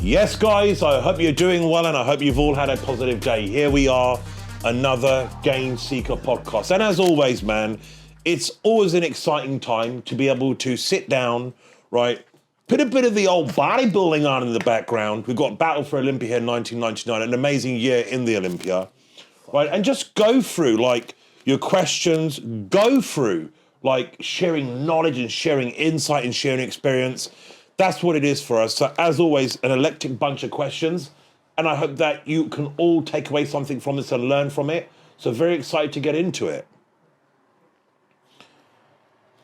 Yes, guys, I hope you're doing well and I hope you've all had a positive day. Here we are, another Gain Seeker podcast. And as always, man, it's always an exciting time to be able to sit down, right, put a bit of the old bodybuilding on in the background. We've got Battle for Olympia here in 1999, an amazing year in the Olympia, right, and just go through, like, your questions, go through, like, sharing knowledge and sharing insight and sharing experience. That's what it is for us. So as always, an eclectic bunch of questions. And I hope that you can all take away something from this and learn from it. So very excited to get into it.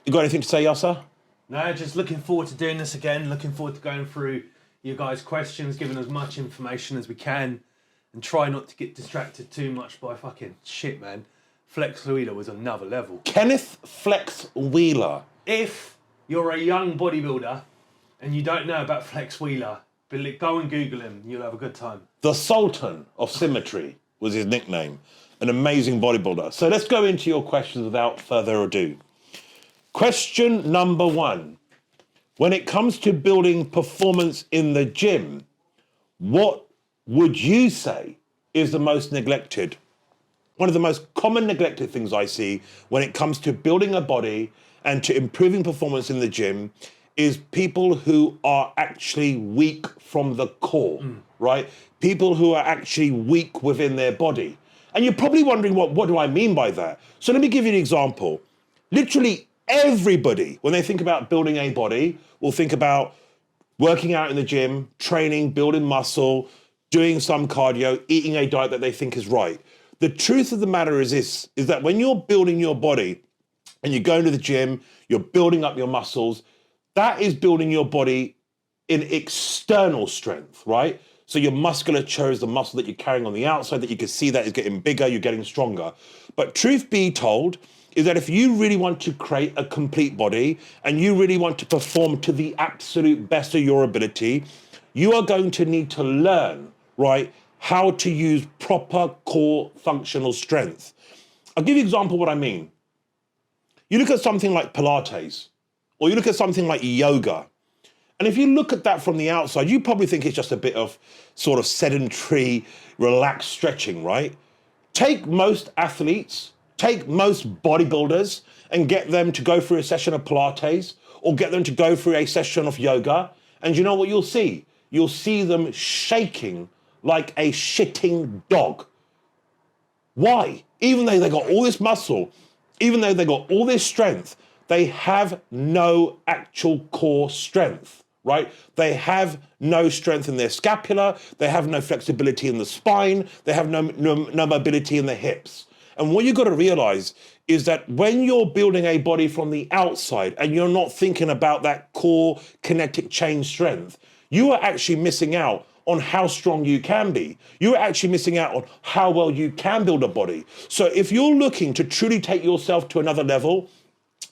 You got anything to say, Yasser? No, just looking forward to doing this again. Looking forward to going through you guys' questions, giving as much information as we can. And try not to get distracted too much by fucking shit, man. Flex Wheeler was another level. Kenneth Flex Wheeler. If you're a young bodybuilder and you don't know about Flex Wheeler, go and Google him. You'll have a good time. The Sultan of Symmetry was his nickname. An amazing bodybuilder. So let's go into your questions without further ado. Question number 1. When it comes to building performance in the gym, what would you say is the most neglected? One of the most common neglected things I see when it comes to building a body and to improving performance in the gym is people who are actually weak from the core, right? People who are actually weak within their body. And you're probably wondering, what do I mean by that? So let me give you an example. Literally everybody, when they think about building a body, will think about working out in the gym, training, building muscle, doing some cardio, eating a diet that they think is right. The truth of the matter is this, is that when you're building your body and you're going to the gym, you're building up your muscles, that is building your body in external strength, right? So your musculature is the muscle that you're carrying on the outside that you can see that is getting bigger, you're getting stronger. But truth be told, is that if you really want to create a complete body and you really want to perform to the absolute best of your ability, you are going to need to learn, right, how to use proper core functional strength. I'll give you an example of what I mean. You look at something like Pilates, or you look at something like yoga, and if you look at that from the outside, you probably think it's just a bit of sort of sedentary, relaxed stretching, right? Take most athletes, take most bodybuilders, and get them to go through a session of Pilates, or get them to go through a session of yoga, and you know what you'll see? You'll see them shaking like a shitting dog. Why? Even though they got all this muscle, even though they got all this strength, they have no actual core strength, right? They have no strength in their scapula, they have no flexibility in the spine, they have no mobility in the hips. And what you've got to realize is that when you're building a body from the outside and you're not thinking about that core kinetic chain strength, you are actually missing out on how strong you can be. You're actually missing out on how well you can build a body. So if you're looking to truly take yourself to another level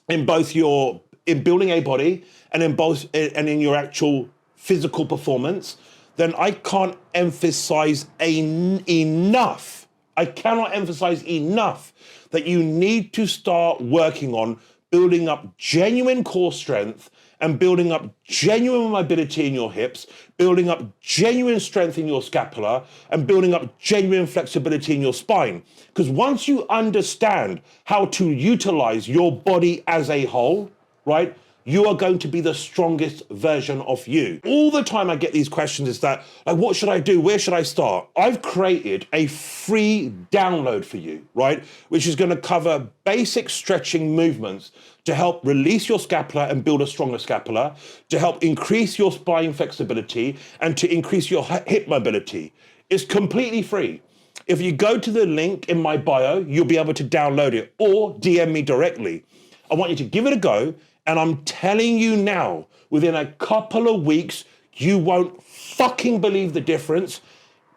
in building a body and in your actual physical performance, then I can't emphasize enough. I cannot emphasize enough that you need to start working on building up genuine core strength and building up genuine mobility in your hips, building up genuine strength in your scapula, and building up genuine flexibility in your spine. Because once you understand how to utilize your body as a whole, right, you are going to be the strongest version of you. All the time I get these questions is that, like, what should I do? Where should I start? I've created a free download for you, right? Which is gonna cover basic stretching movements to help release your scapula and build a stronger scapula, to help increase your spine flexibility and to increase your hip mobility. It's completely free. If you go to the link in my bio, you'll be able to download it or DM me directly. I want you to give it a go. And I'm telling you now, within a couple of weeks, you won't fucking believe the difference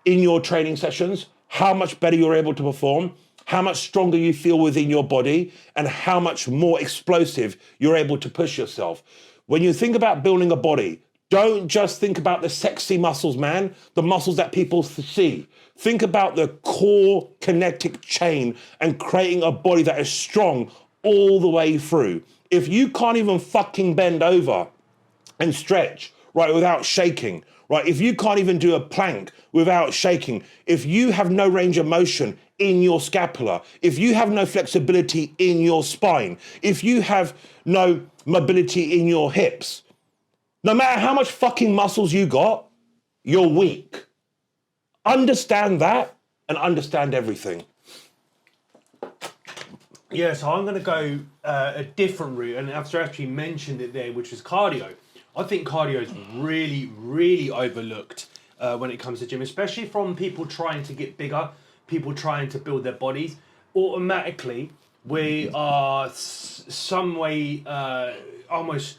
in your training sessions, how much better you're able to perform, how much stronger you feel within your body, and how much more explosive you're able to push yourself. When you think about building a body, don't just think about the sexy muscles, man, the muscles that people see. Think about the core kinetic chain and creating a body that is strong all the way through. If you can't even fucking bend over and stretch, right, without shaking, right? If you can't even do a plank without shaking, if you have no range of motion in your scapula, if you have no flexibility in your spine, if you have no mobility in your hips, no matter how much fucking muscles you got, you're weak. Understand that and understand everything. Yeah, so I'm going to go a different route, and I've actually mentioned it there, which is cardio. I think cardio is really, really overlooked when it comes to gym, especially from people trying to get bigger, people trying to build their bodies. Automatically, we are some way almost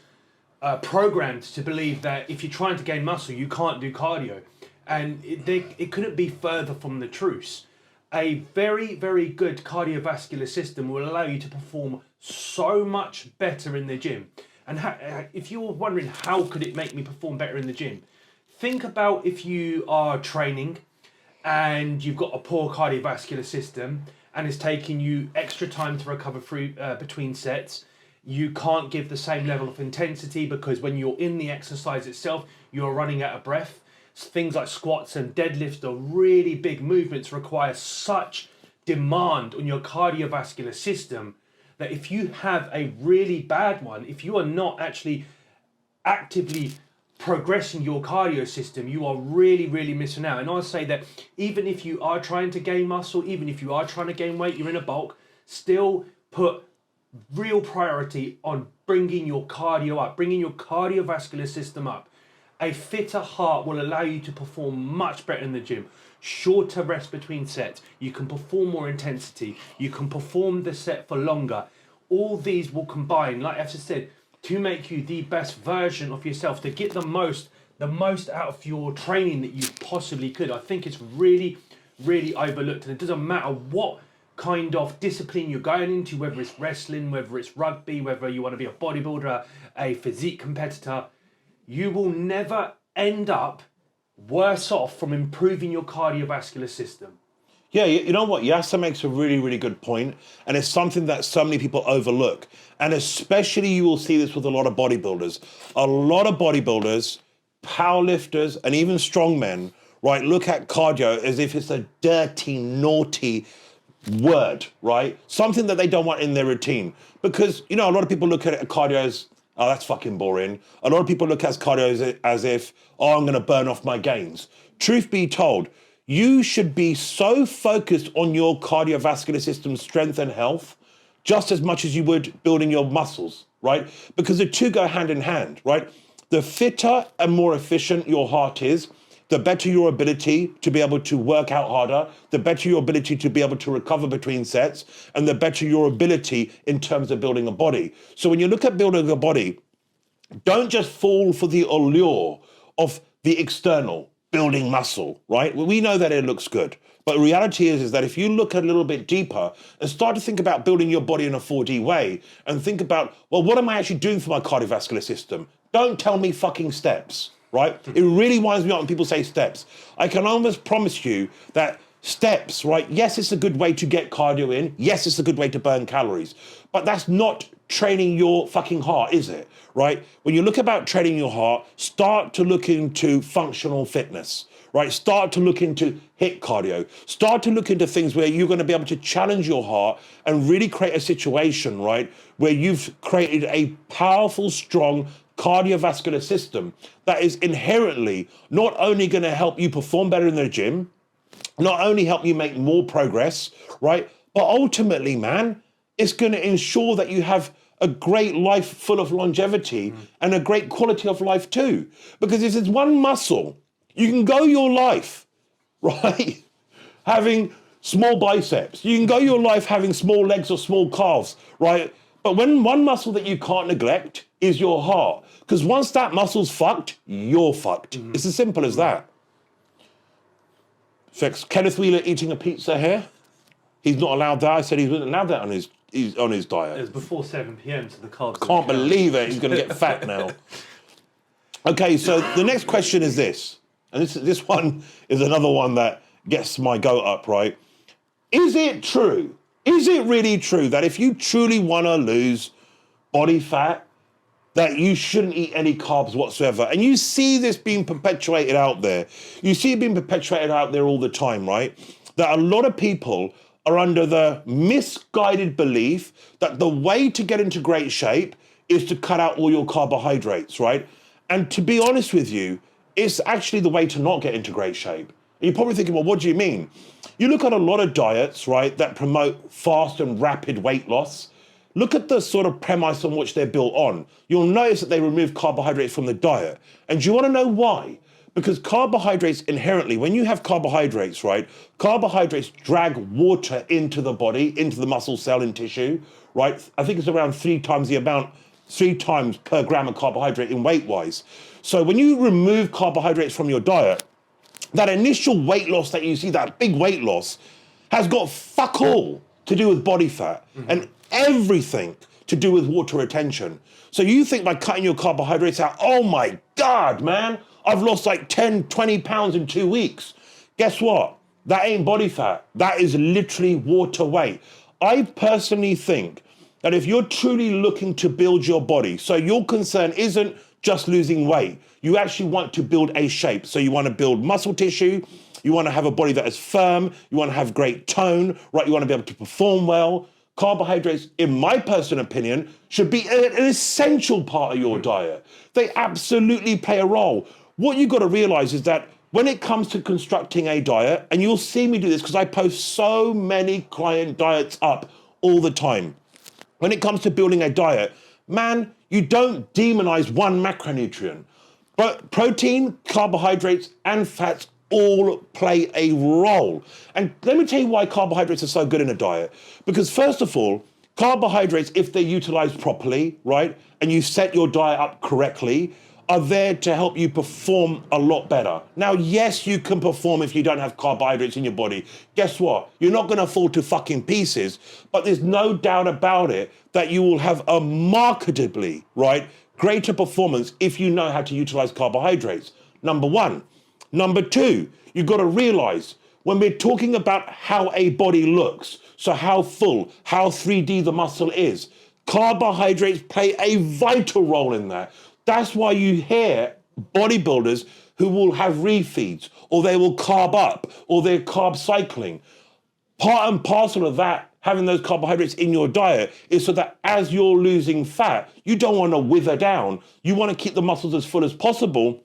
programmed to believe that if you're trying to gain muscle, you can't do cardio. And it couldn't be further from the truth. A very, very good cardiovascular system will allow you to perform so much better in the gym. And if you're wondering how could it make me perform better in the gym, think about if you are training and you've got a poor cardiovascular system and it's taking you extra time to recover through between sets. You can't give the same level of intensity because when you're in the exercise itself, you're running out of breath. Things like squats and deadlifts are really big movements, require such demand on your cardiovascular system that if you have a really bad one, if you are not actually actively progressing your cardio system, you are really, really missing out. And I'll say that even if you are trying to gain muscle, even if you are trying to gain weight, you're in a bulk, still put real priority on bringing your cardio up, bringing your cardiovascular system up. A fitter heart will allow you to perform much better in the gym. Shorter rest between sets. You can perform more intensity. You can perform the set for longer. All these will combine, like I've just said, to make you the best version of yourself, to get the most out of your training that you possibly could. I think it's really, really overlooked. And it doesn't matter what kind of discipline you're going into, whether it's wrestling, whether it's rugby, whether you want to be a bodybuilder, a physique competitor, you will never end up worse off from improving your cardiovascular system. Yeah, you know what? Yasser makes a really, really good point, and it's something that so many people overlook. And especially you will see this with a lot of bodybuilders. A lot of bodybuilders, powerlifters, and even strongmen, right, look at cardio as if it's a dirty, naughty word, right? Something that they don't want in their routine. Because, you know, a lot of people look at cardio as, oh, that's fucking boring. A lot of people look at cardio as if, oh, I'm going to burn off my gains. Truth be told, you should be so focused on your cardiovascular system's strength and health just as much as you would building your muscles, right? Because the two go hand in hand, right? The fitter and more efficient your heart is, the better your ability to be able to work out harder, the better your ability to be able to recover between sets, and the better your ability in terms of building a body. So when you look at building a body, don't just fall for the allure of the external, building muscle, right? We know that it looks good. But the reality is that if you look a little bit deeper and start to think about building your body in a 4D way and think about, well, what am I actually doing for my cardiovascular system? Don't tell me fucking steps. Right? It really winds me up when people say steps. I can almost promise you that steps, right? Yes, it's a good way to get cardio in. Yes, it's a good way to burn calories. But that's not training your fucking heart, is it? Right? When you look about training your heart, start to look into functional fitness, right? Start to look into HIIT cardio. Start to look into things where you're going to be able to challenge your heart and really create a situation, right, where you've created a powerful, strong cardiovascular system that is inherently not only going to help you perform better in the gym, not only help you make more progress, right, but ultimately, man, it's going to ensure that you have a great life full of longevity and a great quality of life too. Because if it's one muscle, you can go your life, right, having small biceps. You can go your life having small legs or small calves, right? But when one muscle that you can't neglect is your heart, because once that muscle's fucked, you're fucked. It's as simple as that. Fix Kenneth Wheeler eating a pizza here. He's not allowed that. I said he wasn't allowed that on his diet. It was before 7 p.m, so the carbs. Can't believe it. He's going to get fat now. Okay, so the next question is this, and this one is another one that gets my goat up, right? Is it true? Is it really true that if you truly want to lose body fat, that you shouldn't eat any carbs whatsoever. And you see this being perpetuated out there. You see it being perpetuated out there all the time, right? That a lot of people are under the misguided belief that the way to get into great shape is to cut out all your carbohydrates, right? And to be honest with you, it's actually the way to not get into great shape. And you're probably thinking, well, what do you mean? You look at a lot of diets, right, that promote fast and rapid weight loss. Look at the sort of premise on which they're built on. You'll notice that they remove carbohydrates from the diet. And do you want to know why? Because carbohydrates inherently, when you have carbohydrates, right, carbohydrates drag water into the body, into the muscle cell and tissue, right? I think it's around 3 times per gram of carbohydrate in weight-wise. So when you remove carbohydrates from your diet, that initial weight loss that you see, that big weight loss, has got fuck all to do with body fat and everything to do with water retention. So you think by cutting your carbohydrates out, oh my God, man, I've lost like 10, 20 pounds in 2 weeks. Guess what? That ain't body fat. That is literally water weight. I personally think that if you're truly looking to build your body, so your concern isn't just losing weight, you actually want to build a shape. So you want to build muscle tissue, you want to have a body that is firm, you want to have great tone, right? You want to be able to perform well. Carbohydrates, in my personal opinion, should be an essential part of your diet. They absolutely play a role. What you've got to realize is that when it comes to constructing a diet, and you'll see me do this because I post so many client diets up all the time. When it comes to building a diet, man, you don't demonize one macronutrient. But protein, carbohydrates, and fats all play a role. And let me tell you why carbohydrates are so good in a diet. Because first of all, carbohydrates, if they're utilized properly, right, and you set your diet up correctly, are there to help you perform a lot better. Now, yes, you can perform if you don't have carbohydrates in your body. Guess what? You're not gonna fall to fucking pieces, but there's no doubt about it that you will have a markedly, right, greater performance if you know how to utilize carbohydrates. Number one. Number two, you've got to realize when we're talking about how a body looks, so how full, how 3D the muscle is, carbohydrates play a vital role in that. That's why you hear bodybuilders who will have refeeds, or they will carb up, or they're carb cycling. Part and parcel of that, having those carbohydrates in your diet, is so that as you're losing fat, you don't want to wither down. You want to keep the muscles as full as possible,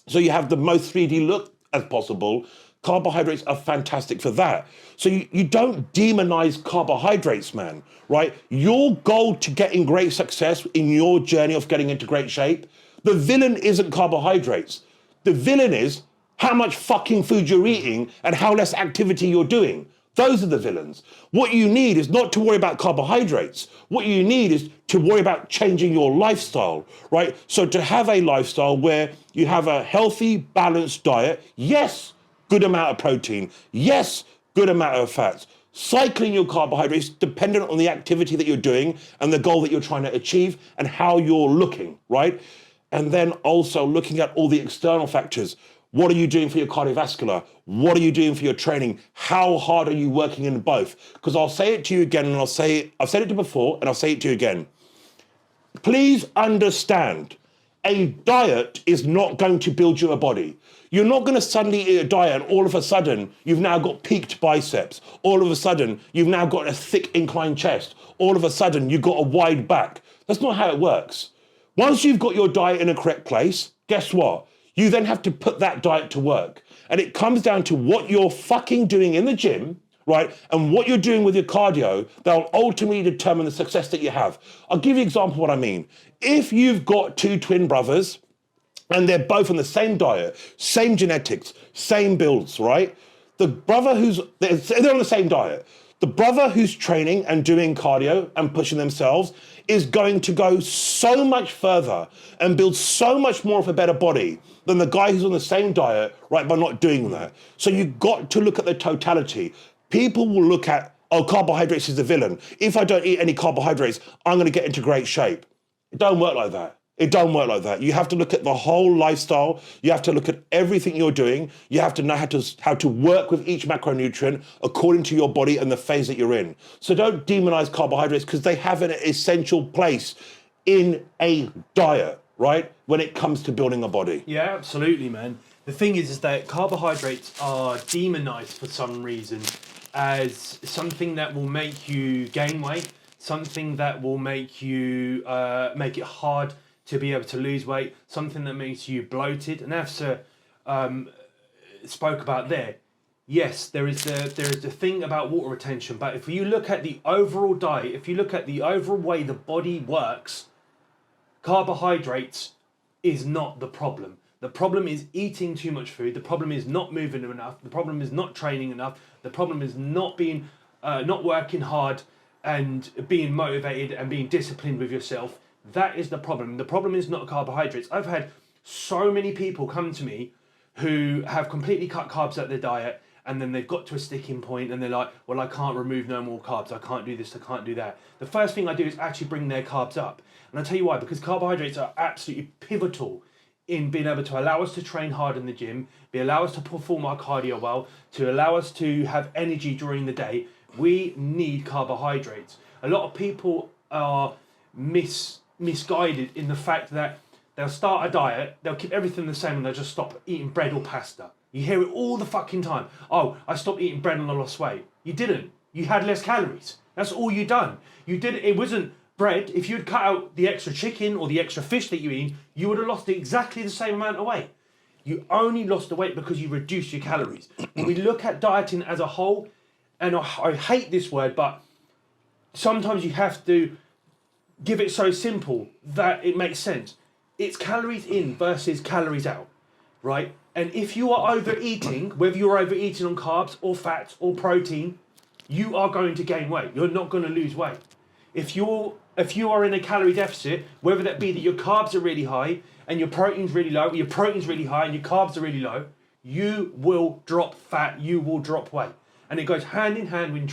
so you have the most 3D look as possible. Carbohydrates are fantastic for that. So you don't demonize carbohydrates, man, right? Your goal to getting great success in your journey of getting into great shape, the villain isn't carbohydrates. The villain is how much fucking food you're eating and how less activity you're doing. Those are the villains. What you need is not to worry about carbohydrates. What you need is to worry about changing your lifestyle, right? So to have a lifestyle where you have a healthy, balanced diet, yes, good amount of protein, yes, good amount of fats, cycling your carbohydrates dependent on the activity that you're doing and the goal that you're trying to achieve and how you're looking, right? And then also looking at all the external factors. What are you doing for your cardiovascular? What are you doing for your training? How hard are you working in both? Because I'll say it to you again, and I've said it to you before, and I'll say it to you again. Please understand, a diet is not going to build you a body. You're not going to suddenly eat a diet and all of a sudden you've now got peaked biceps. All of a sudden you've now got a thick inclined chest. All of a sudden you've got a wide back. That's not how it works. Once you've got your diet in a correct place, guess what? You then have to put that diet to work. And it comes down to what you're fucking doing in the gym, right? And what you're doing with your cardio that'll ultimately determine the success that you have. I'll give you an example of what I mean. If you've got 2 twin brothers and they're both on the same diet, same genetics, same builds, right? The brother they're on the same diet. The brother who's training and doing cardio and pushing themselves is going to go so much further and build so much more of a better body than the guy who's on the same diet, right, by not doing that. So you've got to look at the totality. People will look at, oh, carbohydrates is the villain. If I don't eat any carbohydrates, I'm going to get into great shape. It don't work like that. It don't work like that. You have to look at the whole lifestyle. You have to look at everything you're doing. You have to know how to work with each macronutrient according to your body and the phase that you're in. So don't demonize carbohydrates because they have an essential place in a diet, right? When it comes to building a body. Yeah, absolutely, man. The thing is that carbohydrates are demonized for some reason as something that will make you gain weight, something that will make you make it hard to be able to lose weight, something that makes you bloated. And AHCC spoke about there. Yes, there is the thing about water retention, but if you look at the overall diet, if you look at the overall way the body works, carbohydrates is not the problem. The problem is eating too much food. The problem is not moving enough. The problem is not training enough. The problem is not working hard and being motivated and being disciplined with yourself. That is the problem. The problem is not carbohydrates. I've had so many people come to me who have completely cut carbs out of their diet, and then they've got to a sticking point and they're like, well, I can't remove no more carbs. I can't do this. I can't do that. The first thing I do is actually bring their carbs up. And I'll tell you why, because carbohydrates are absolutely pivotal in being able to allow us to train hard in the gym, allow us to perform our cardio well, to allow us to have energy during the day. We need carbohydrates. A lot of people are misguided in the fact that they'll start a diet, they'll keep everything the same, and they'll just stop eating bread or pasta. You hear it all the fucking time. Oh, I stopped eating bread and I lost weight. You didn't. You had less calories. That's all you done. You did it. It wasn't bread. If you'd cut out the extra chicken or the extra fish that you eat, you would have lost exactly the same amount of weight. You only lost the weight because you reduced your calories. When we look at dieting as a whole, and I hate this word, but sometimes you have to give it so simple that it makes sense. It's calories in versus calories out, right? And if you are overeating, whether you're overeating on carbs or fats or protein, you are going to gain weight. You're not going to lose weight. If you are in a calorie deficit, whether that be that your carbs are really high and your protein's really low, or your protein's really high and your carbs are really low, you will drop fat, you will drop weight. And it goes hand in hand with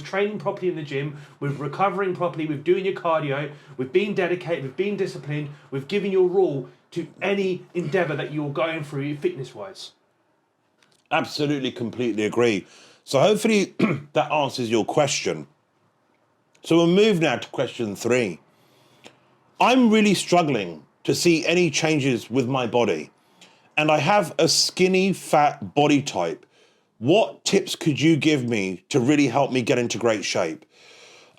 training properly in the gym, with recovering properly, with doing your cardio, with being dedicated, with being disciplined, with giving your all to any endeavour that you're going through fitness-wise. Absolutely, completely agree. So hopefully that answers your question. So we'll move now to question 3. I'm really struggling to see any changes with my body, and I have a skinny, fat body type. What tips could you give me to really help me get into great shape?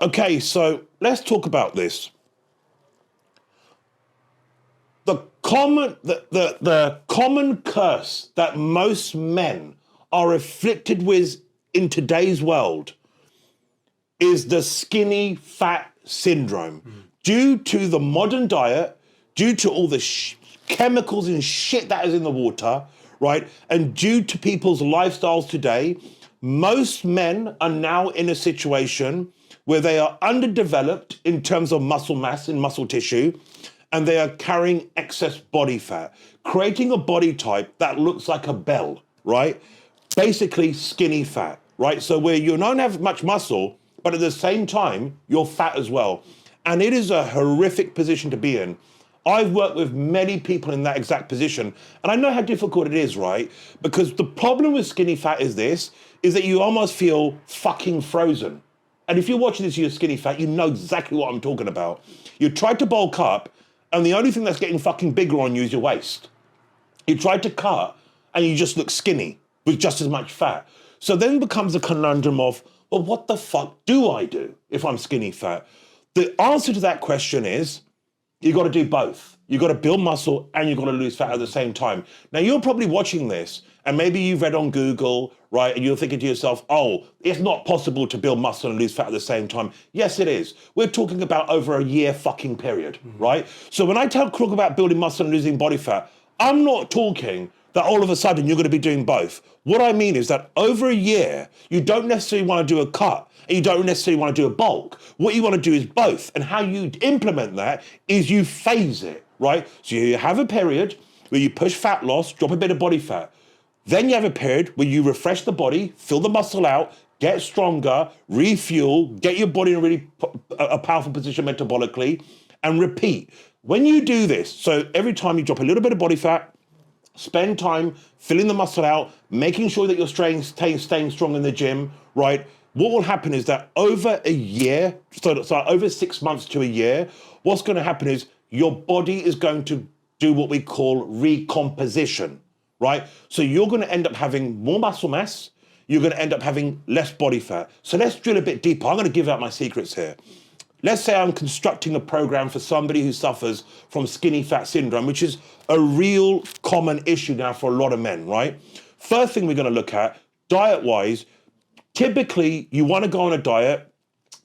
Okay, so let's talk about this. The common curse that most men are afflicted with in today's world is the skinny fat syndrome. Due to the modern diet, due to all the chemicals and shit that is in the water, right? And due to people's lifestyles today, most men are now in a situation where they are underdeveloped in terms of muscle mass and muscle tissue, and they are carrying excess body fat, creating a body type that looks like a bell, right? Basically skinny fat, right? So where you don't have much muscle, but at the same time, you're fat as well. And it is a horrific position to be in. I've worked with many people in that exact position, and I know how difficult it is, right? Because the problem with skinny fat is that you almost feel fucking frozen. And if you're watching this, you're skinny fat, you know exactly what I'm talking about. You try to bulk up, and the only thing that's getting fucking bigger on you is your waist. You try to cut, and you just look skinny with just as much fat. So then becomes a conundrum of, well, what the fuck do I do if I'm skinny fat? The answer to that question is, you got to do both. You got to build muscle and you got to lose fat at the same time. Now, you're probably watching this, and maybe you've read on Google, right? And you're thinking to yourself, oh, it's not possible to build muscle and lose fat at the same time. Yes, it is. We're talking about over a year fucking period, right? So when I talk about building muscle and losing body fat, I'm not talking that all of a sudden you're going to be doing both. What I mean is that over a year, you don't necessarily want to do a cut and you don't necessarily want to do a bulk. What you want to do is both. And how you implement that is you phase it, right? So you have a period where you push fat loss, drop a bit of body fat. Then you have a period where you refresh the body, fill the muscle out, get stronger, refuel, get your body in a really powerful position metabolically, and repeat. When you do this, so every time you drop a little bit of body fat, spend time filling the muscle out, making sure that you're staying strong in the gym, right? what will happen is that over a year, so over 6 months to a year, what's going to happen is your body is going to do what we call recomposition, right? So you're going to end up having more muscle mass, you're going to end up having less body fat. So let's drill a bit deeper. I'm going to give out my secrets here. Let's say I'm constructing a program for somebody who suffers from skinny fat syndrome, which is a real common issue now for a lot of men, right? First thing we're going to look at, diet-wise, typically you want to go on a diet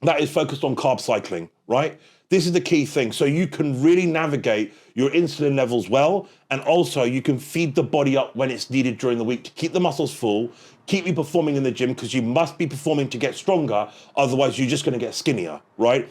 that is focused on carb cycling, right? This is the key thing. So you can really navigate your insulin levels well, and also you can feed the body up when it's needed during the week to keep the muscles full, keep you performing in the gym, because you must be performing to get stronger, otherwise you're just going to get skinnier, right?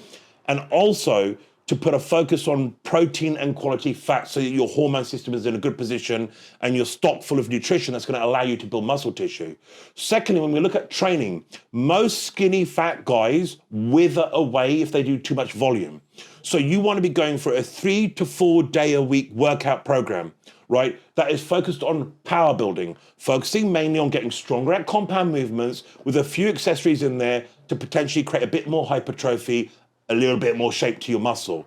And also to put a focus on protein and quality fat so that your hormone system is in a good position and you're stocked full of nutrition that's going to allow you to build muscle tissue. Secondly, when we look at training, most skinny fat guys wither away if they do too much volume. So you want to be going for a 3 to 4 day a week workout program, right? That is focused on power building, focusing mainly on getting stronger at compound movements with a few accessories in there to potentially create a bit more hypertrophy, a little bit more shape to your muscle.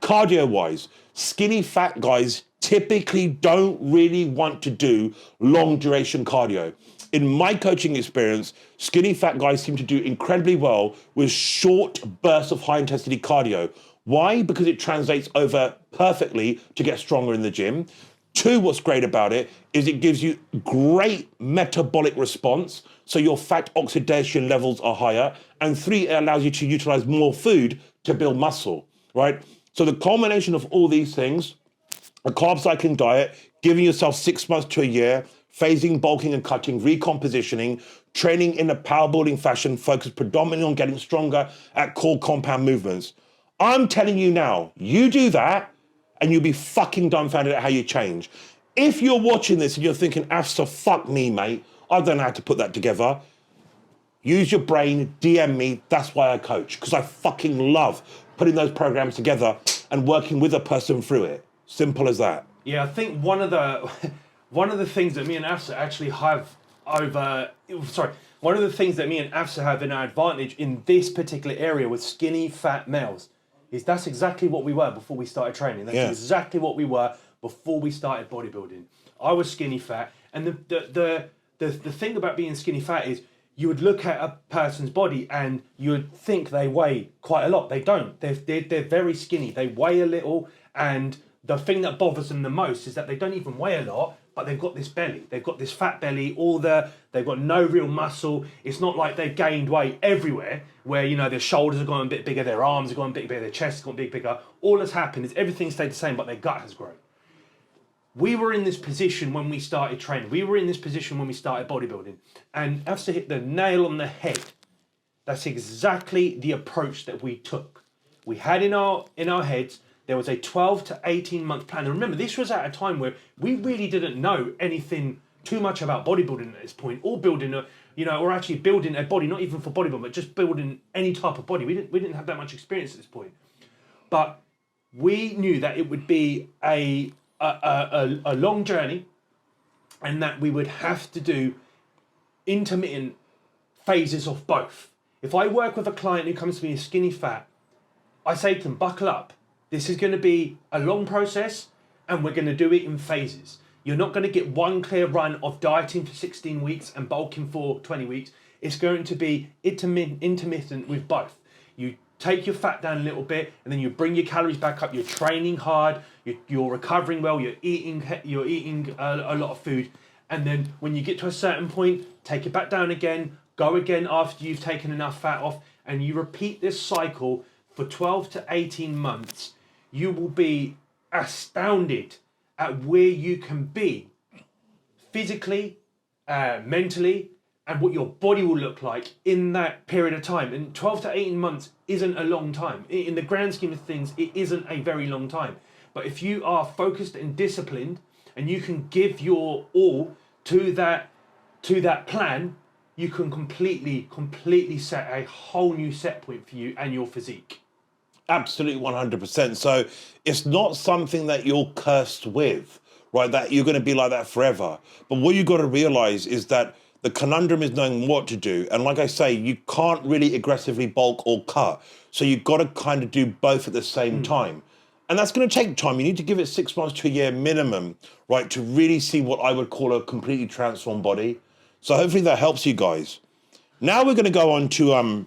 Cardio-wise, skinny fat guys typically don't really want to do long duration cardio. In my coaching experience, skinny fat guys seem to do incredibly well with short bursts of high intensity cardio. Why? Because it translates over perfectly to get stronger in the gym. 2, what's great about it is it gives you great metabolic response, so your fat oxidation levels are higher. And 3, it allows you to utilize more food to build muscle, right? So the culmination of all these things, a carb cycling diet, giving yourself 6 months to a year, phasing, bulking and cutting, recompositioning, training in a power building fashion, focused predominantly on getting stronger at core compound movements. I'm telling you now, you do that, and you'll be fucking dumbfounded at how you change. If you're watching this and you're thinking, Afsa, fuck me, mate, I don't know how to put that together, use your brain, DM me, that's why I coach, because I fucking love putting those programs together and working with a person through it. Simple as that. Yeah, I think one of the things that me and Afsa actually have one of the things that me and Afsa have in our advantage in this particular area with skinny fat males is that's exactly what we were before we started training. That's exactly what we were before we started bodybuilding. I was skinny fat, and the thing about being skinny fat is you would look at a person's body and you would think they weigh quite a lot. They don't. They're very skinny. They weigh a little, and the thing that bothers them the most is that they don't even weigh a lot, but they've got this belly. They've got this fat belly. They've got no real muscle. It's not like they've gained weight everywhere, where their shoulders have gone a bit bigger, their arms have gone a bit bigger, their chest has gone a bit bigger. All that's happened is everything stayed the same, but their gut has grown. We were in this position when we started training. We were in this position when we started bodybuilding. And Afsa hit the nail on the head. That's exactly the approach that we took. We had in our heads, there was a 12 to 18 month plan. And remember, this was at a time where we really didn't know anything too much about bodybuilding at this point, or building or actually building a body, not even for bodybuilding, but just building any type of body. We didn't have that much experience at this point. But we knew that it would be a long journey, and that we would have to do intermittent phases of both. If I work with a client who comes to me as skinny fat, I say to them, buckle up. This is going to be a long process, and we're going to do it in phases. You're not going to get one clear run of dieting for 16 weeks and bulking for 20 weeks. It's going to be intermittent with both. You take your fat down a little bit, and then you bring your calories back up. You're training hard. You're recovering well. You're eating a lot of food, and then when you get to a certain point, take it back down again. Go again after you've taken enough fat off, and you repeat this cycle for 12 to 18 months. You will be astounded at where you can be physically, mentally, and what your body will look like in that period of time. And 12 to 18 months isn't a long time. In the grand scheme of things, it isn't a very long time. But if you are focused and disciplined, and you can give your all to that plan, you can completely set a whole new set point for you and your physique. Absolutely 100%. So it's not something that you're cursed with, right? That you're going to be like that forever. But what you got to realize is that The conundrum is knowing what to do. And like I say, you can't really aggressively bulk or cut. So you've got to kind of do both at the same time. And that's going to take time. You need to give it 6 months to a year minimum, right, to really see what I would call a completely transformed body. So hopefully that helps you guys. Now we're going to go on to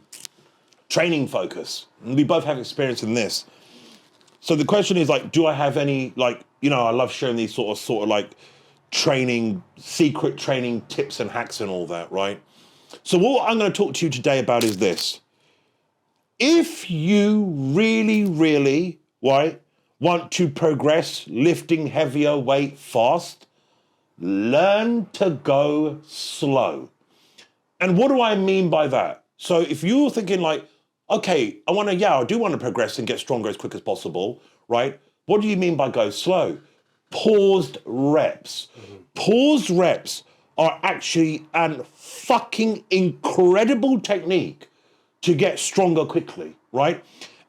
training focus. And we both have experience in this. So the question is, like, do I have any, like, you know, I love sharing these sort of like training, secret training tips and hacks and all that, right? So what I'm going to talk to you today about is this. If you really, right, want to progress lifting heavier weight fast, learn to go slow. And what do I mean by that? So if you're thinking like, okay, I do want to progress and get stronger as quick as possible, right? What do you mean by go slow? Paused reps. Paused reps are actually a fucking incredible technique to get stronger quickly, right?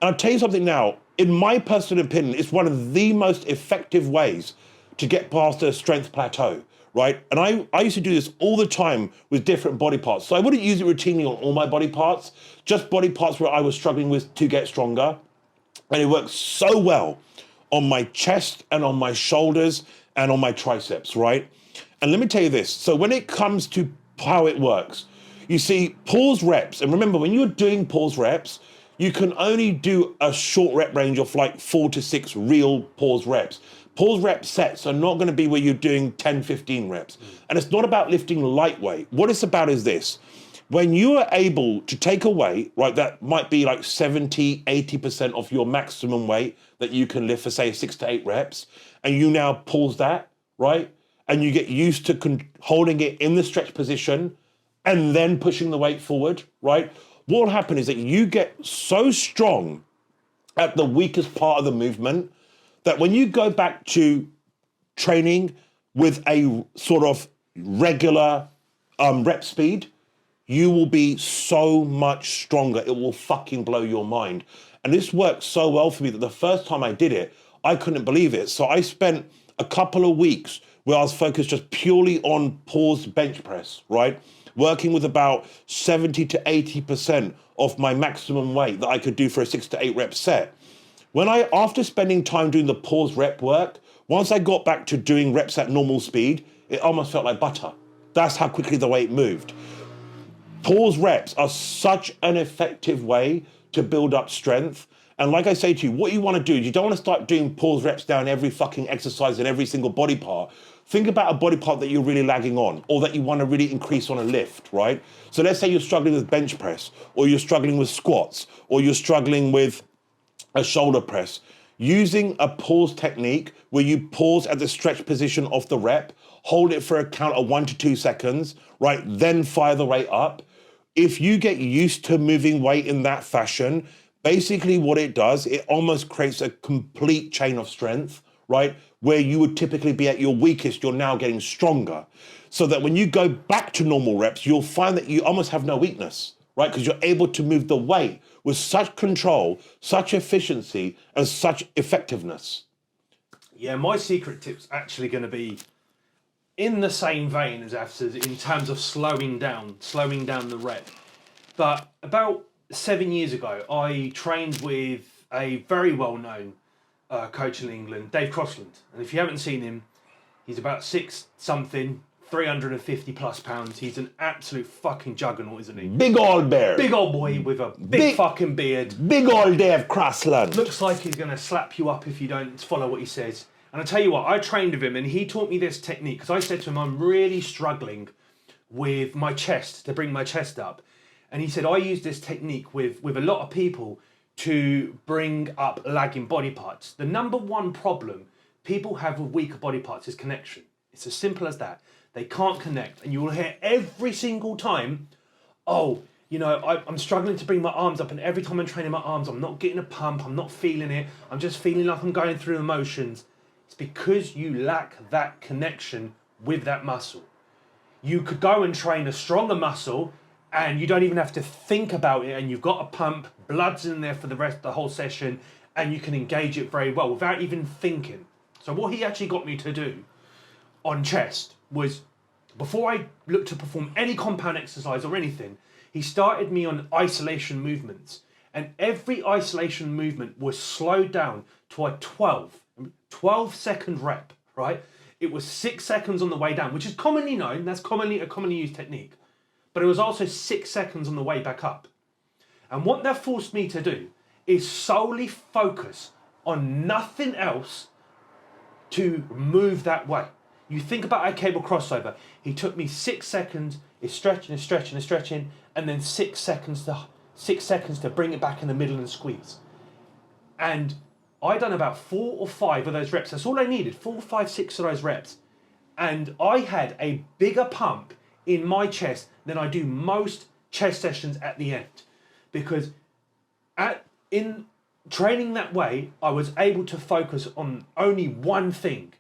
And I'll tell you something now, in my personal opinion, it's one of the most effective ways to get past a strength plateau, right? And I used to do this all the time with different body parts. So I wouldn't use it routinely on all my body parts, just body parts where I was struggling with to get stronger. And it works so well on my chest and on my shoulders and on my triceps, right? And let me tell you this. So when it comes to how it works, you see pause reps. And remember, when you're doing pause reps, you can only do a short rep range of like 4 to 6 real pause reps. Pause rep sets are not going to be where you're doing 10, 15 reps. And it's not about lifting lightweight. What it's about is this. When you are able to take a weight, right, that might be like 70, 80% of your maximum weight that you can lift for say 6 to 8 reps, and you now pause that, right? And you get used to holding it in the stretch position and then pushing the weight forward, right? What will happen is that you get so strong at the weakest part of the movement that when you go back to training with a sort of regular rep speed, you will be so much stronger. It will fucking blow your mind. And this worked so well for me that the first time I did it, I couldn't believe it. So I spent a couple of weeks where I was focused just purely on paused bench press, right? Working with about 70 to 80% of my maximum weight that I could do for a 6 to 8 rep set. After spending time doing the pause rep work, once I got back to doing reps at normal speed, it almost felt like butter. That's how quickly the weight moved. Pause reps are such an effective way to build up strength. And like I say to you, what you want to do is you don't want to start doing pause reps down every fucking exercise in every single body part. Think about a body part that you're really lagging on or that you want to really increase on a lift, right? So let's say you're struggling with bench press or you're struggling with squats or you're struggling with a shoulder press. Using a pause technique where you pause at the stretch position of the rep, hold it for a count of 1 to 2 seconds, right? Then fire the weight up. If you get used to moving weight in that fashion, basically what it does, it almost creates a complete chain of strength, right? Where you would typically be at your weakest, you're now getting stronger. So that when you go back to normal reps, you'll find that you almost have no weakness, right? Because you're able to move the weight with such control, such efficiency, and such effectiveness. Yeah, my secret tip's actually going to be in the same vein as Afsa's in terms of slowing down the rep. But about 7 years ago, I trained with a very well-known coach in England, Dave Crossland. And if you haven't seen him, he's about 6 something, 350 plus pounds. He's an absolute fucking juggernaut, isn't he? Big old bear. Big old boy with a big fucking beard. Big old Dave Crossland. Looks like he's going to slap you up if you don't follow what he says. And I tell you what, I trained with him and he taught me this technique because I said to him, I'm really struggling with my chest, to bring my chest up. And he said, I use this technique with a lot of people to bring up lagging body parts. The number one problem people have with weaker body parts is connection. It's as simple as that. They can't connect. And you will hear every single time, oh, you know, I'm struggling to bring my arms up and every time I'm training my arms, I'm not getting a pump, I'm not feeling it, I'm just feeling like I'm going through the motions. It's because you lack that connection with that muscle. You could go and train a stronger muscle and you don't even have to think about it and you've got a pump, blood's in there for the whole session and you can engage it very well without even thinking. So what he actually got me to do on chest was before I looked to perform any compound exercise or anything, he started me on isolation movements. And every isolation movement was slowed down to a 12 second rep, right? It was 6 seconds on the way down, which is commonly known. That's commonly a commonly used technique. But it was also 6 seconds on the way back up. And what that forced me to do is solely focus on nothing else to move that way. You think about a cable crossover. He took me 6 seconds, is stretching, is stretching, is stretching, and then 6 seconds to bring it back in the middle and squeeze. And I done about 4 or 5 of those reps. That's all I needed, 4, 5, 6 of those reps. And I had a bigger pump in my chest than I do most chest sessions at the end. Because in training that way, I was able to focus on only one thing,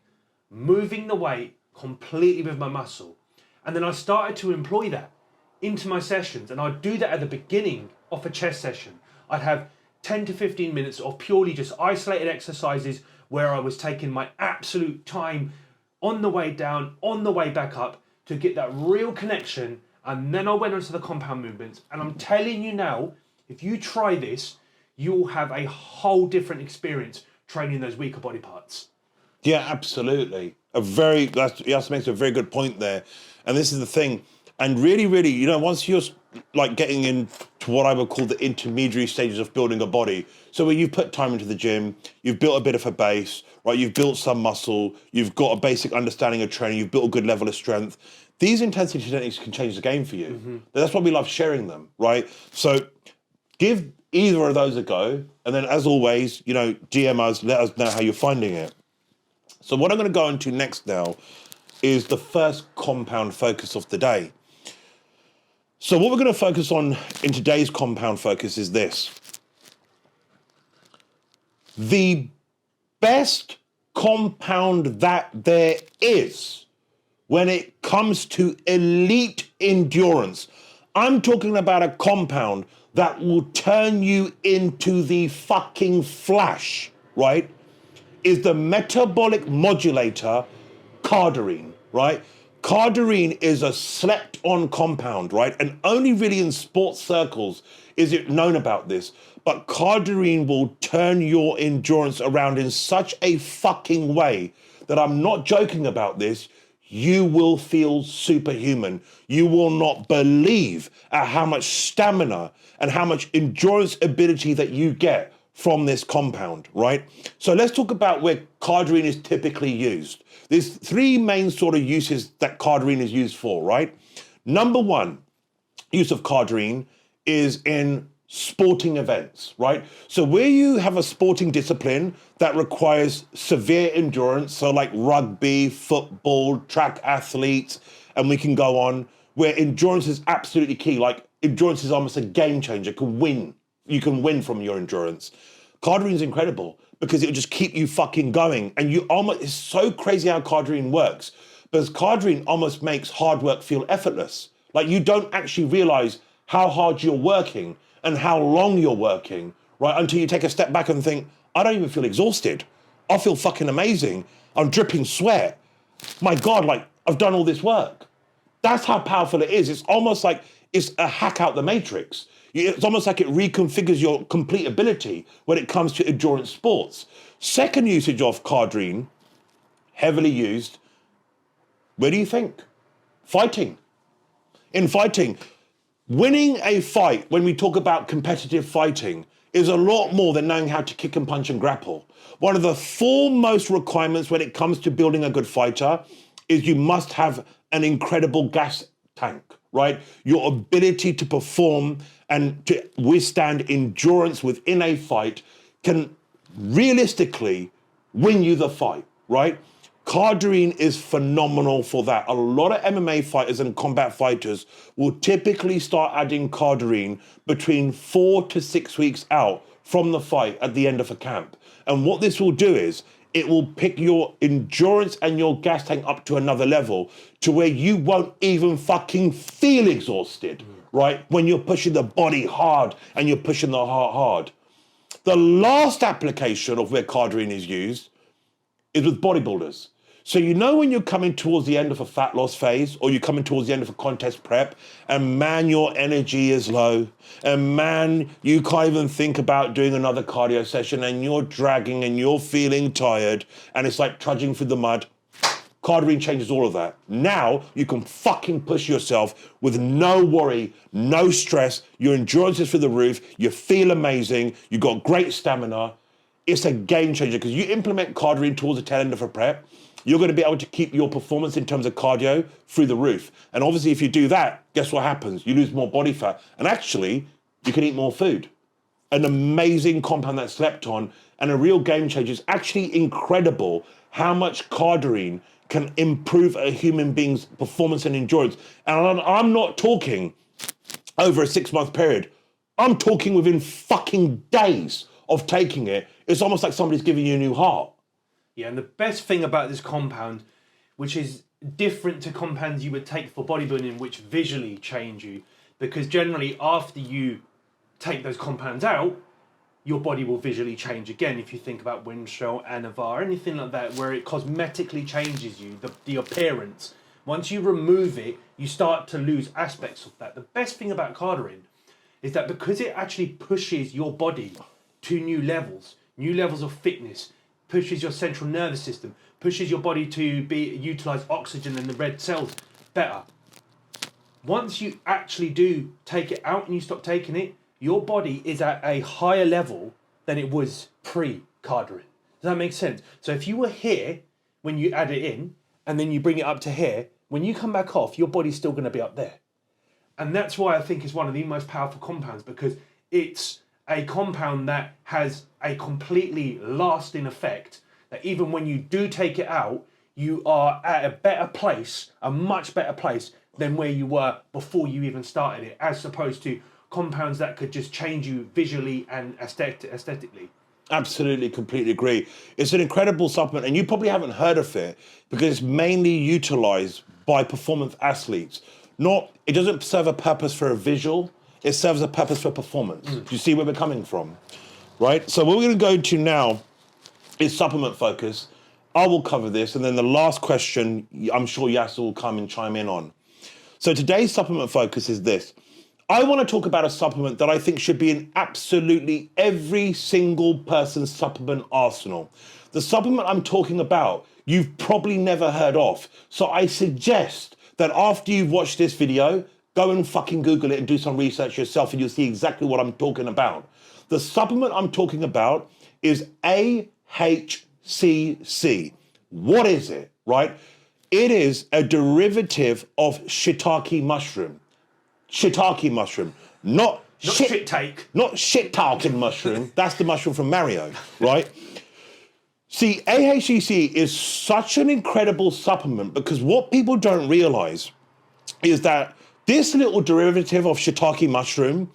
moving the weight completely with my muscle. And then I started to employ that into my sessions. And I'd do that at the beginning of a chest session. I'd have 10 to 15 minutes of purely just isolated exercises where I was taking my absolute time on the way down, on the way back up to get that real connection. And then I went on to the compound movements. And I'm telling you now, if you try this, you'll have a whole different experience training those weaker body parts. Yeah, absolutely. That makes a very good point there. And this is the thing. And really, really, you know, once you're like getting into what I would call the intermediary stages of building a body, so where you've put time into the gym, you've built a bit of a base, right? You've built some muscle, you've got a basic understanding of training, you've built a good level of strength. These intensity techniques can change the game for you. Mm-hmm. That's why we love sharing them, right? So give either of those a go. And then as always, you know, DM us, let us know how you're finding it. So what I'm going to go into next now is the first compound focus of the day. So what we're going to focus on in today's compound focus is this. The best compound that there is when it comes to elite endurance. I'm talking about a compound that will turn you into the fucking Flash, right? Is the metabolic modulator Cardarine, right? Cardarine is a slept-on compound, right? And only really in sports circles is it known about this. But Cardarine will turn your endurance around in such a fucking way that I'm not joking about this. You will feel superhuman. You will not believe at how much stamina and how much endurance ability that you get from this compound, right? So let's talk about where Cardarine is typically used. There's 3 main sort of uses that Cardarine is used for, right? Number 1 use of Cardarine is in sporting events, right? So where you have a sporting discipline that requires severe endurance, so like rugby, football, track athletes, and we can go on, where endurance is absolutely key. Like endurance is almost a game changer. You can win from your endurance. Cardarine is incredible because it'll just keep you fucking going. And it's so crazy how Cardarine works, because Cardarine almost makes hard work feel effortless. Like you don't actually realize how hard you're working and how long you're working, right? Until you take a step back and think, I don't even feel exhausted. I feel fucking amazing. I'm dripping sweat. My God, like I've done all this work. That's how powerful it is. It's almost like it's a hack out the matrix. It's almost like it reconfigures your complete ability when it comes to endurance sports. Second usage of Cardarine, heavily used, where do you think? Fighting. In fighting, winning a fight, when we talk about competitive fighting, is a lot more than knowing how to kick and punch and grapple. One of the foremost requirements when it comes to building a good fighter is you must have an incredible gas tank, right? Your ability to perform and to withstand endurance within a fight can realistically win you the fight, right? Cardarine is phenomenal for that. A lot of MMA fighters and combat fighters will typically start adding Cardarine between 4 to 6 weeks out from the fight at the end of a camp. And what this will do is it will pick your endurance and your gas tank up to another level to where you won't even fucking feel exhausted, right? When you're pushing the body hard and you're pushing the heart hard. The last application of where Cardarine is used is with bodybuilders. So you know when you're coming towards the end of a fat loss phase or you're coming towards the end of a contest prep and man, your energy is low and man, you can't even think about doing another cardio session and you're dragging and you're feeling tired and it's like trudging through the mud. Cardarine changes all of that. Now you can fucking push yourself with no worry, no stress. Your endurance is through the roof. You feel amazing. You got great stamina. It's a game changer because you implement Cardarine towards the tail end of a prep. You're going to be able to keep your performance in terms of cardio through the roof. And obviously, if you do that, guess what happens? You lose more body fat. And actually, you can eat more food. An amazing compound that's slept on and a real game changer. It's actually incredible how much Cardarine can improve a human being's performance and endurance. And I'm not talking over a 6-month period. I'm talking within fucking days of taking it. It's almost like somebody's giving you a new heart. Yeah, and the best thing about this compound, which is different to compounds you would take for bodybuilding, which visually change you, because generally after you take those compounds out, your body will visually change again. If you think about Winstrol, Anavar, anything like that, where it cosmetically changes you, the appearance. Once you remove it, you start to lose aspects of that. The best thing about Cardarine is that because it actually pushes your body to new levels of fitness, pushes your central nervous system, pushes your body to utilize oxygen and the red cells better. Once you actually do take it out and you stop taking it, your body is at a higher level than it was pre-Cardarine. Does that make sense? So if you were here when you add it in and then you bring it up to here, when you come back off, your body's still going to be up there. And that's why I think it's one of the most powerful compounds, because it's a compound that has a completely lasting effect, that even when you do take it out, you are at a better place, a much better place than where you were before you even started it, as opposed to compounds that could just change you visually and aesthetically. Absolutely, completely agree. It's an incredible supplement, and you probably haven't heard of it because it's mainly utilized by performance athletes. It doesn't serve a purpose for a visual, it serves a purpose for performance. Do you see where we're coming from? Right? So what we're going to go to now is supplement focus. I will cover this, and then the last question, I'm sure Yasser will come and chime in on. So today's supplement focus is this. I want to talk about a supplement that I think should be in absolutely every single person's supplement arsenal. The supplement I'm talking about, you've probably never heard of. So I suggest that after you've watched this video, go and fucking Google it and do some research yourself and you'll see exactly what I'm talking about. The supplement I'm talking about is AHCC. What is it, right? It is a derivative of shiitake mushroom. Shiitake mushroom, not shit-talking mushroom. That's the mushroom from Mario, right? See, AHCC is such an incredible supplement because what people don't realize is that this little derivative of shiitake mushroom,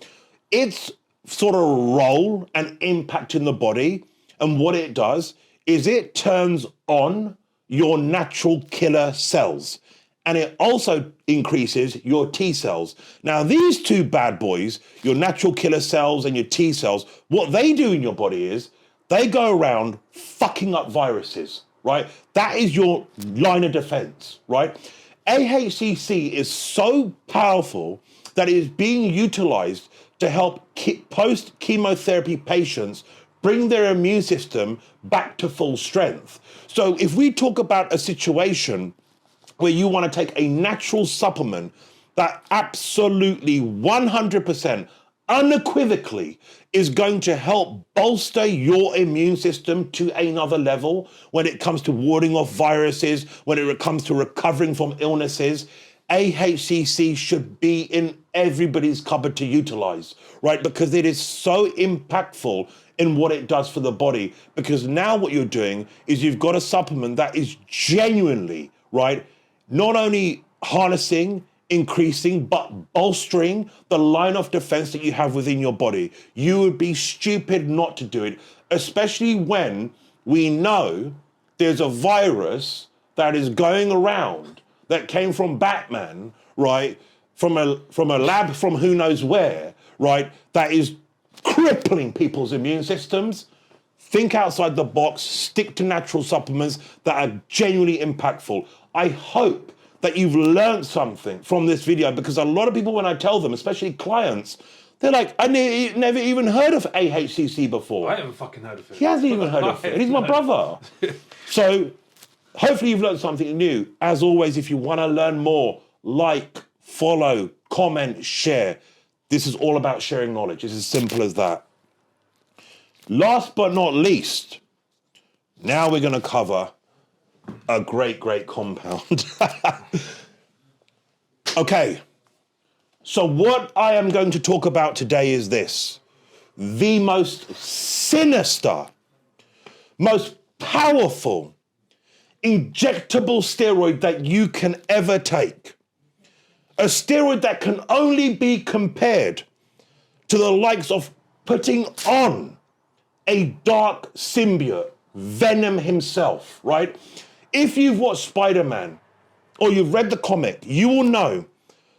its sort of role and impact in the body, and what it does is it turns on your natural killer cells. And it also increases your T cells. Now, these two bad boys, your natural killer cells and your T cells, what they do in your body is they go around fucking up viruses, right? That is your line of defense, right? AHCC is so powerful that it is being utilized to help post-chemotherapy patients bring their immune system back to full strength. So if we talk about a situation where you want to take a natural supplement that absolutely 100% unequivocally is going to help bolster your immune system to another level when it comes to warding off viruses, when it comes to recovering from illnesses, AHCC should be in everybody's cupboard to utilize, right? Because it is so impactful in what it does for the body. Because now what you're doing is you've got a supplement that is genuinely, right, not only harnessing, increasing, but bolstering the line of defense that you have within your body. You would be stupid not to do it, especially when we know there's a virus that is going around that came from Batman, right? From a lab from who knows where, right? That is crippling people's immune systems. Think outside the box, stick to natural supplements that are genuinely impactful. I hope that you've learned something from this video, because a lot of people, when I tell them, especially clients, they're like, I never even heard of AHCC before. I haven't fucking heard of it. He hasn't even heard of it. He's my brother. So hopefully you've learned something new. As always, if you want to learn more, like, follow, comment, share. This is all about sharing knowledge. It's as simple as that. Last but not least, now we're going to cover a great, great compound. Okay. So what I am going to talk about today is this: the most sinister, most powerful injectable steroid that you can ever take. A steroid that can only be compared to the likes of putting on a dark symbiote, Venom himself, right? If you've watched Spider-Man or you've read the comic, you will know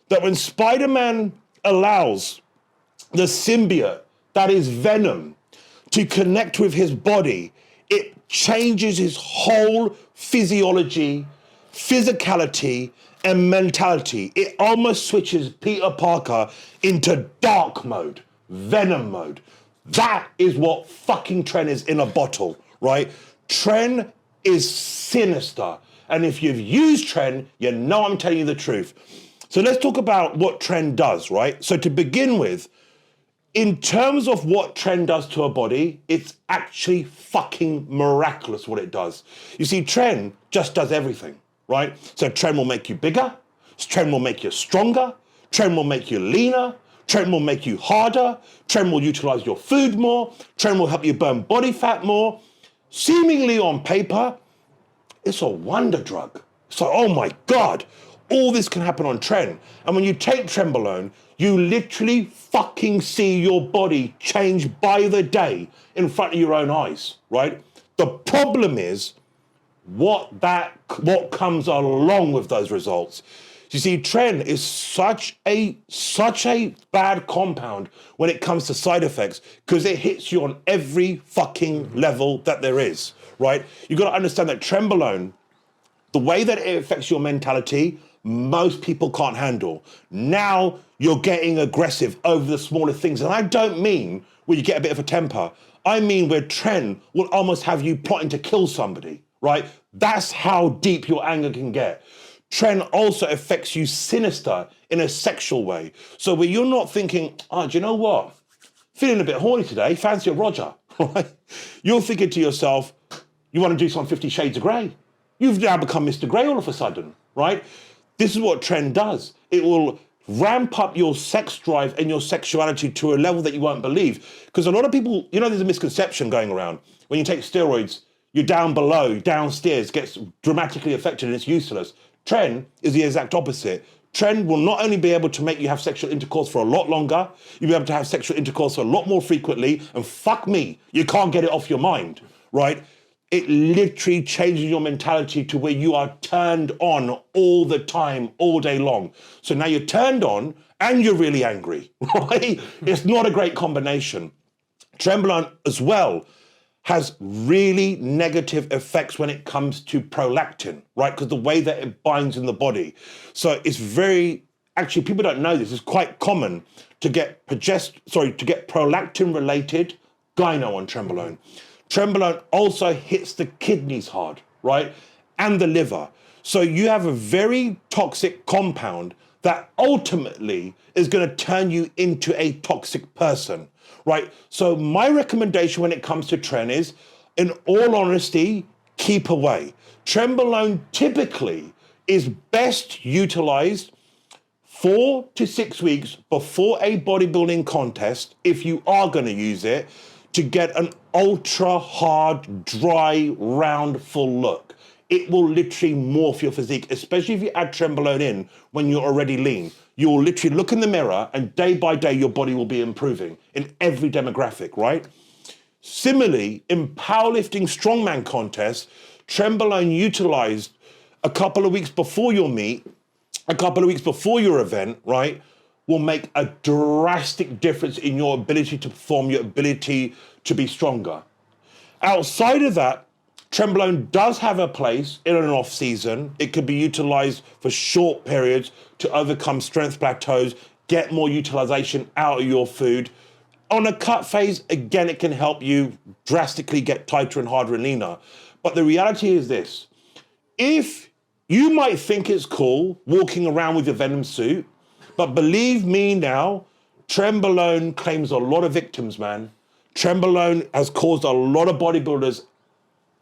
that when Spider-Man allows the symbiote, that is Venom, to connect with his body, it changes his whole physiology, physicality, and mentality. It almost switches Peter Parker into dark mode, Venom mode. That is what fucking Tren is in a bottle, right? Tren is sinister. And if you've used Tren, you know I'm telling you the truth. So let's talk about what Tren does, right? So to begin with, in terms of what Tren does to a body, it's actually fucking miraculous what it does. You see, Tren just does everything, right? So Tren will make you bigger, Tren will make you stronger, Tren will make you leaner, Tren will make you harder, Tren will utilize your food more, Tren will help you burn body fat more. Seemingly on paper, it's a wonder drug. It's like, oh my God, all this can happen on Tren. And when you take Trenbolone, you literally fucking see your body change by the day in front of your own eyes, right? The problem is what comes along with those results. You see, Tren is such a bad compound when it comes to side effects, because it hits you on every fucking level that there is, right? You've got to understand that Trenbolone, the way that it affects your mentality, most people can't handle. Now you're getting aggressive over the smaller things. And I don't mean where you get a bit of a temper. I mean where Tren will almost have you plotting to kill somebody, right? That's how deep your anger can get. Tren also affects you sinister in a sexual way. So where you're not thinking, oh, do you know what? Feeling a bit horny today, fancy a Roger, right? You're thinking to yourself, you want to do some 50 Shades of Grey. You've now become Mr. Grey all of a sudden, right? This is what Tren does. It will ramp up your sex drive and your sexuality to a level that you won't believe. Because a lot of people, you know, there's a misconception going around. When you take steroids, you're down below, downstairs, gets dramatically affected and it's useless. Tren is the exact opposite. Tren will not only be able to make you have sexual intercourse for a lot longer, you'll be able to have sexual intercourse a lot more frequently, and fuck me, you can't get it off your mind, right? It literally changes your mentality to where you are turned on all the time, all day long. So now you're turned on and you're really angry, right? It's not a great combination. Trenbolone as well has really negative effects when it comes to prolactin, right? Because the way that it binds in the body. So it's actually, people don't know this, it's quite common to get prolactin-related gyno on Trenbolone. Trenbolone also hits the kidneys hard, right? And the liver. So you have a very toxic compound that ultimately is going to turn you into a toxic person, right? So my recommendation when it comes to Tren is, in all honesty, keep away. Trenbolone typically is best utilized 4 to 6 weeks before a bodybuilding contest, if you are going to use it, to get an ultra hard, dry, round, full look. It will literally morph your physique, especially if you add Trenbolone in when you're already lean. You'll literally look in the mirror and day by day, your body will be improving in every demographic, right? Similarly, in powerlifting strongman contests, Trenbolone utilized a couple of weeks before your meet, a couple of weeks before your event, right, will make a drastic difference in your ability to perform, your ability to be stronger. Outside of that, Trenbolone does have a place in an off season. It could be utilized for short periods to overcome strength plateaus, get more utilization out of your food. On a cut phase, again, it can help you drastically get tighter and harder and leaner. But the reality is this: if you might think it's cool walking around with your Venom suit, but believe me now, Trenbolone claims a lot of victims, man. Trenbolone has caused a lot of bodybuilders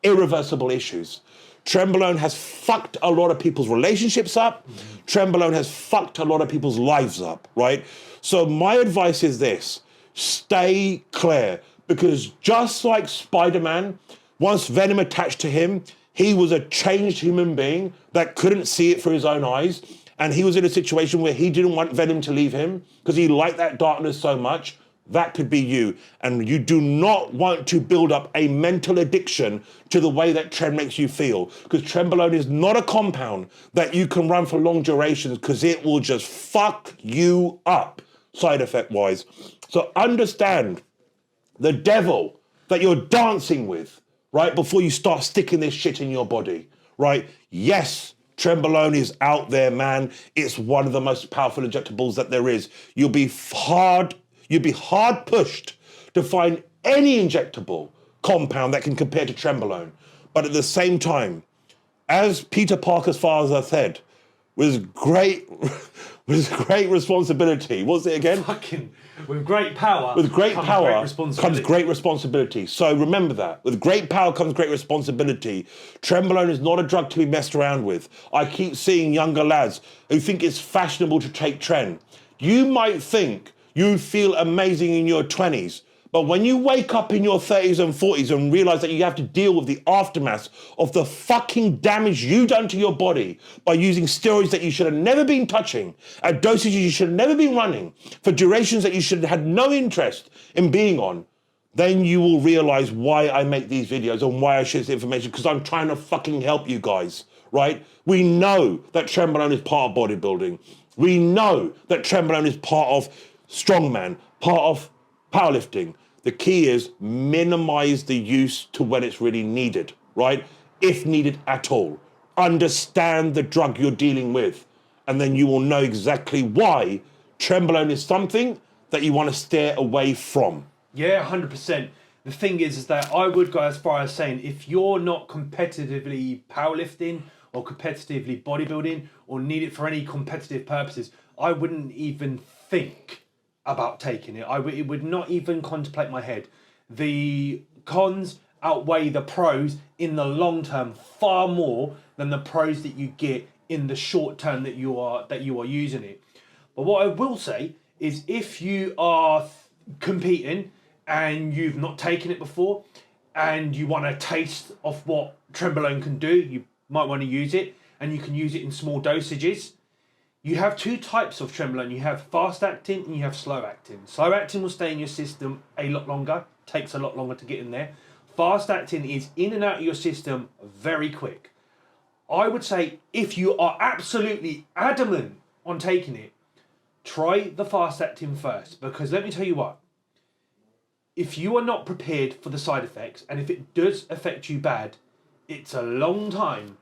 irreversible issues. Trenbolone has fucked a lot of people's relationships up. Trenbolone has fucked a lot of people's lives up, right? So my advice is this: stay clear, because just like Spider-Man, once Venom attached to him, he was a changed human being that couldn't see it through his own eyes. And he was in a situation where he didn't want Venom to leave him because he liked that darkness so much. That could be you. And you do not want to build up a mental addiction to the way that Tren makes you feel. Because Trenbolone is not a compound that you can run for long durations, because it will just fuck you up side effect wise. So understand the devil that you're dancing with, right? Before you start sticking this shit in your body, right? Yes, Trenbolone is out there, man. It's one of the most powerful injectables that there is. You'd be hard pushed to find any injectable compound that can compare to Trenbolone. But at the same time, as Peter Parker's father said, with great responsibility. What's it again? With great power. With great power comes great responsibility. So remember that. With great power comes great responsibility. Trenbolone is not a drug to be messed around with. I keep seeing younger lads who think it's fashionable to take Tren. You might think you feel amazing in your 20s, but when you wake up in your 30s and 40s and realize that you have to deal with the aftermath of the fucking damage you done to your body by using steroids that you should have never been touching, at dosages you should have never been running, for durations that you should have had no interest in being on, then you will realize why I make these videos and why I share this information, because I'm trying to fucking help you guys, right? We know that Trenbolone is part of bodybuilding. We know that Trenbolone is part of strongman, part of powerlifting. The key is minimize the use to when it's really needed, right? If needed at all. Understand the drug you're dealing with, and then you will know exactly why Trenbolone is something that you want to steer away from. Yeah, 100%. The thing is that I would go as far as saying, if you're not competitively powerlifting or competitively bodybuilding or need it for any competitive purposes, I wouldn't even think about taking it. It would not even contemplate my head. The cons outweigh the pros in the long term far more than the pros that you get in the short term that you are using it. But what I will say is, if you are competing and you've not taken it before and you want a taste of what Trenbolone can do, you might want to use it, and you can use it in small dosages. You have two types of Trenbolone. You have fast acting and you have slow acting. Slow acting will stay in your system a lot longer, takes a lot longer to get in there. Fast acting is in and out of your system very quick. I would say, if you are absolutely adamant on taking it, try the fast acting first, because let me tell you what, if you are not prepared for the side effects, and if it does affect you bad, it's a long time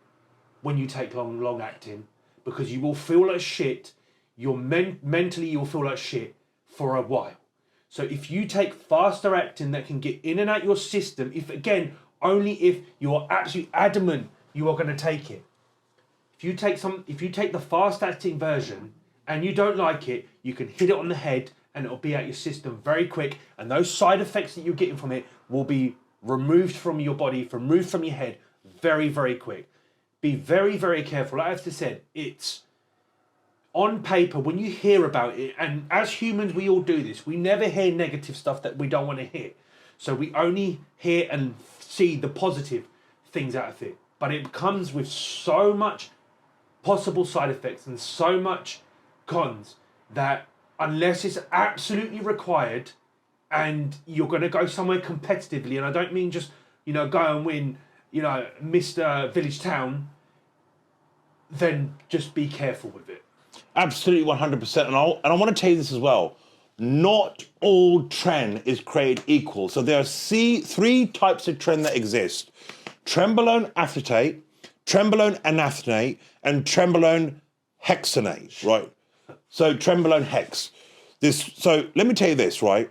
when you take long acting, because you will feel like shit. Mentally you will feel like shit for a while. So if you take faster acting that can get in and out your system, only if you are absolutely adamant you are going to take it. If you take the fast acting version and you don't like it, you can hit it on the head and it'll be out your system very quick, and those side effects that you're getting from it will be removed from your body, removed from your head very, very quick. Be very, very careful. Like I've said, it's on paper, when you hear about it, and as humans we all do this, we never hear negative stuff that we don't want to hear. So we only hear and see the positive things out of it. But it comes with so much possible side effects and so much cons that unless it's absolutely required and you're going to go somewhere competitively, and I don't mean just, go and win, Mr. Village Town, then just be careful with it. Absolutely, 100%. And I want to tell you this as well. not all Tren is created equal. So there are three types of Tren that exist. Trenbolone acetate, Trenbolone anathenate, and Trenbolone hexanate, right? So Trenbolone hex. So let me tell you this, right?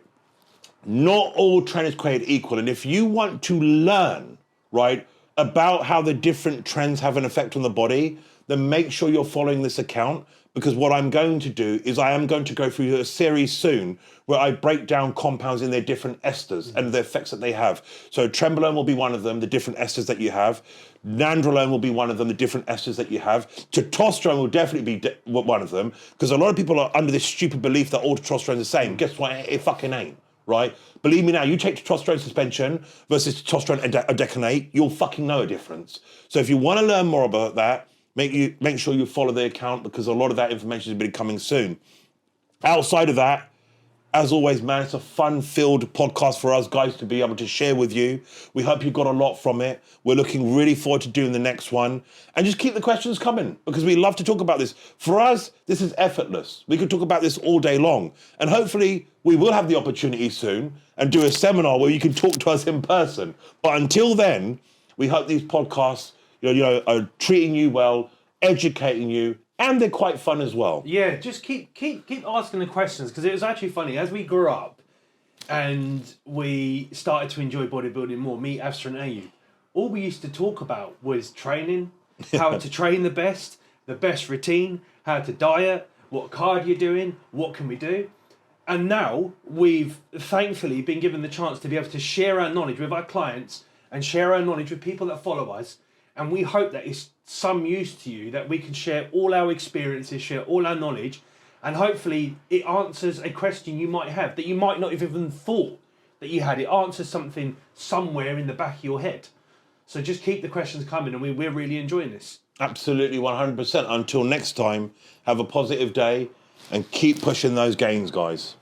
Not all Tren is created equal. And if you want to learn, right, about how the different trends have an effect on the body, then make sure you're following this account, because what I'm going to do is I am going to go through a series soon where I break down compounds in their different esters and the effects that they have. So Trenbolone will be one of them, the different esters that you have. Nandrolone will be one of them, the different esters that you have. Testosterone will definitely be one of them, because a lot of people are under this stupid belief that all testosterone is the same. Guess what? It fucking ain't. Right? Believe me now, you take testosterone suspension versus testosterone decanate, you'll fucking know a difference. So if you want to learn more about that, make sure you follow the account, because a lot of that information is going to be coming soon. Outside of that, as always, man, it's a fun-filled podcast for us guys to be able to share with you. We hope you got a lot from it. We're looking really forward to doing the next one. And just keep the questions coming, because we love to talk about this. For us, this is effortless. We could talk about this all day long. And hopefully, we will have the opportunity soon and do a seminar where you can talk to us in person. But until then, we hope these podcasts are treating you well, educating you, and they're quite fun as well. Yeah, just keep asking the questions, because it was actually funny as we grew up and we started to enjoy bodybuilding more. Me, Afsar, and Ayub, all we used to talk about was training, how to train the best routine, how to diet, what cardio you're doing, what can we do. And now we've thankfully been given the chance to be able to share our knowledge with our clients and share our knowledge with people that follow us. And we hope that it's some use to you, that we can share all our experiences, share all our knowledge, and hopefully it answers a question you might have that you might not have even thought that you had. It answers something somewhere in the back of your head. So just keep the questions coming, and we're really enjoying this. Absolutely, 100%. Until next time, have a positive day and keep pushing those gains, guys.